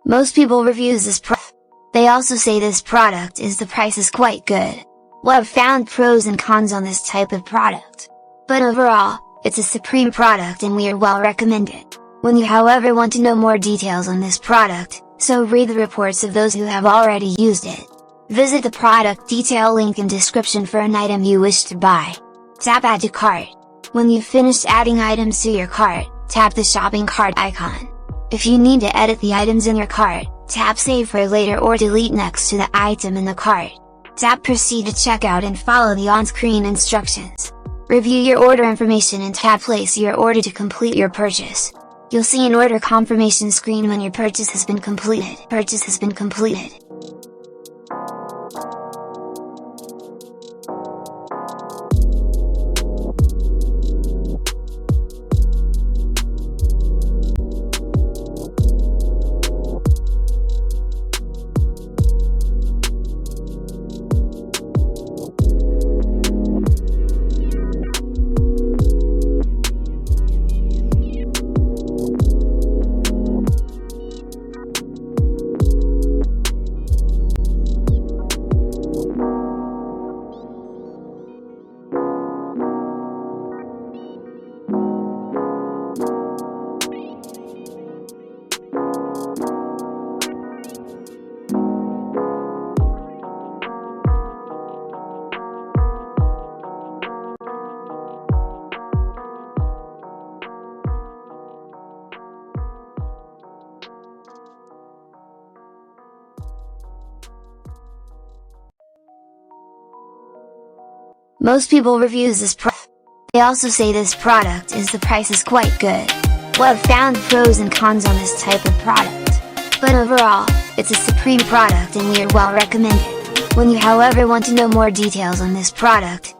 Most people reviews this product. They also say this product is the price is quite good. Well, I've found pros and cons on this type of product. But overall, it's a supreme product and we are well recommended. When you however want to know more details on this product, so read the reports of those who have already used it. Visit the product detail link in description for an item you wish to buy. Tap Add to Cart. When you've finished adding items to your cart, tap the shopping cart icon. If you need to edit the items in your cart, tap Save for later or delete next to the item in the cart. Tap Proceed to checkout and follow the on-screen instructions. Review your order information and tap Place your order to complete your purchase. You'll see an order confirmation screen when your purchase has been completed. Most people reviews this product. They also say this product is the price is quite good. Well, I've found pros and cons on this type of product. But overall, it's a supreme product and we are well recommended. When you however want to know more details on this product,